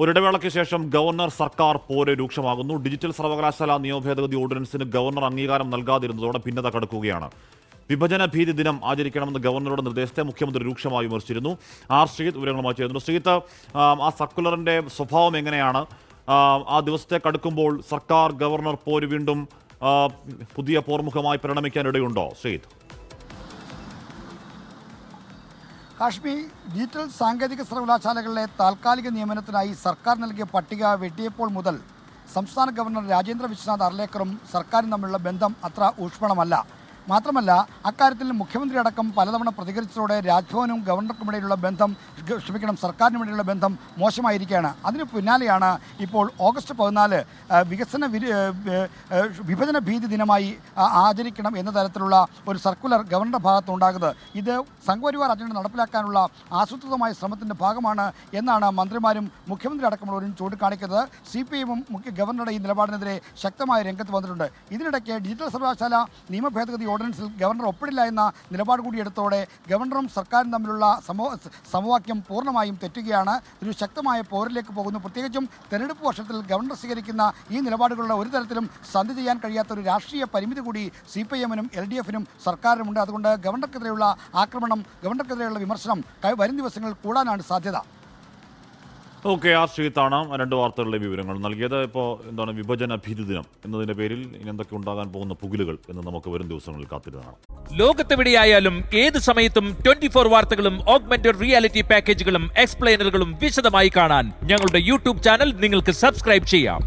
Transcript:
ഒരിടവേളയ്ക്ക് ശേഷം ഗവർണർ സർക്കാർ പോര് രൂക്ഷമാകുന്നു. ഡിജിറ്റൽ സർവകലാശാല നിയമഭേദഗതി ഓർഡിനൻസിന് ഗവർണർ അംഗീകാരം നൽകാതിരുന്നതോടെ ഭിന്നത കടക്കുകയാണ്. വിഭജന ഭീതി ദിനം ആചരിക്കണമെന്ന് ഗവർണറുടെ നിർദ്ദേശത്തെ മുഖ്യമന്ത്രി രൂക്ഷമായി വിമർശിച്ചിരുന്നു. ആർ ശ്രീജിത്ത് വിവരങ്ങളുമായി ചേരുന്നു. ശ്രീജിത്ത്, ആ സർക്കുലറിന്റെ സ്വഭാവം എങ്ങനെയാണ്? ആ ദിവസത്തെ കടുക്കുമ്പോൾ സർക്കാർ ഗവർണർ പോര് വീണ്ടും പുതിയ പോർമുഖമായി പരിണമിക്കാൻ ഇടയുണ്ടോ? ശ്രീജിത്ത്, ഹാഷ്മി, ഡിജിറ്റൽ സാങ്കേതിക സർവകലാശാലകളിലെ താൽക്കാലിക നിയമനത്തിനായി സർക്കാർ നൽകിയ പട്ടിക വെട്ടിയപ്പോൾ മുതൽ സംസ്ഥാന ഗവർണർ രാജേന്ദ്ര വിശ്വനാഥ് അർലേക്കറും സർക്കാരും തമ്മിലുള്ള ബന്ധം അത്ര ഊഷ്മളമല്ല. മാത്രമല്ല, അക്കാര്യത്തിൽ മുഖ്യമന്ത്രി അടക്കം പലതവണ പ്രതികരിച്ചതോടെ രാജ്ഭവനും ഗവർണർക്കുമിടയിലുള്ള ബന്ധം സർക്കാരിനുമിടയിലുള്ള ബന്ധം മോശമായിരിക്കുകയാണ്. അതിന് പിന്നാലെയാണ് ഇപ്പോൾ ഓഗസ്റ്റ് 14 വിഭജന ഭീതി ദിനമായി ആചരിക്കണം എന്ന തരത്തിലുള്ള ഒരു സർക്കുലർ ഗവർണറുടെ ഭാഗത്തുണ്ടാകുന്നത്. ഇത് സംഘപരിവാർ അജണ്ട നടപ്പിലാക്കാനുള്ള ആസൂത്രിതമായ ശ്രമത്തിൻ്റെ ഭാഗമാണ് എന്നാണ് മന്ത്രിമാരും മുഖ്യമന്ത്രി അടക്കമുള്ളവരും ചൂണ്ടിക്കാണിക്കുന്നത്. CPIഎമ്മും ഗവർണറുടെ ഈ നിലപാടിനെതിരെ ശക്തമായ രംഗത്ത് വന്നിട്ടുണ്ട്. ഇതിനിടയ്ക്ക് ഡിജിറ്റൽ സർവകലാശാല നിയമഭേദഗതി ഓർഡിനൻസിൽ ഗവർണർ ഒപ്പിടില്ല എന്ന നിലപാട് കൂടി എടുത്തോടെ ഗവർണറും സർക്കാരും തമ്മിലുള്ള സമവാക്യം പൂർണ്ണമായും തെറ്റുകയാണ്. ഒരു ശക്തമായ പോരിലേക്ക് പോകുന്നു. പ്രത്യേകിച്ചും തെരഞ്ഞെടുപ്പ് വർഷത്തിൽ ഗവർണർ സ്വീകരിക്കുന്ന ഈ നിലപാടുകളുടെ ഒരു തരത്തിലും സന്ധി ചെയ്യാൻ കഴിയാത്ത ഒരു രാഷ്ട്രീയ പരിമിതി കൂടി CPIഎമ്മിനും LDFിനും സർക്കാരിനുമുണ്ട്. അതുകൊണ്ട് ഗവർണർക്കെതിരെയുള്ള ആക്രമണം, ഗവർണർക്കെതിരെയുള്ള വിമർശനം വരും ദിവസങ്ങളിൽ കൂടാനാണ് സാധ്യത. ഓക്കെ, ആർ ശ്രീജിത്താണ് രണ്ട് വാർത്തകളുടെ വിവരങ്ങൾ നൽകിയത്. ഇപ്പോൾ എന്താണ് വിഭജന ഭീതി ദിനം എന്നതിന്റെ പേരിൽ ഇനി എന്തൊക്കെ ഉണ്ടാകാൻ പോകുന്ന പുകിലുകൾ എന്ന് നമുക്ക് വരും ദിവസങ്ങളിൽ കാത്തിരുന്നതാണ്. ലോകത്തെവിടെയായാലും ഏത് സമയത്തും 24 വാർത്തകളും ഓഗ്മെന്റഡ് റിയാലിറ്റി പാക്കേജുകളും എക്സ്പ്ലെയിനറുകളും വിശദമായി കാണാൻ ഞങ്ങളുടെ യൂട്യൂബ് ചാനൽ നിങ്ങൾക്ക് സബ്സ്ക്രൈബ് ചെയ്യാം.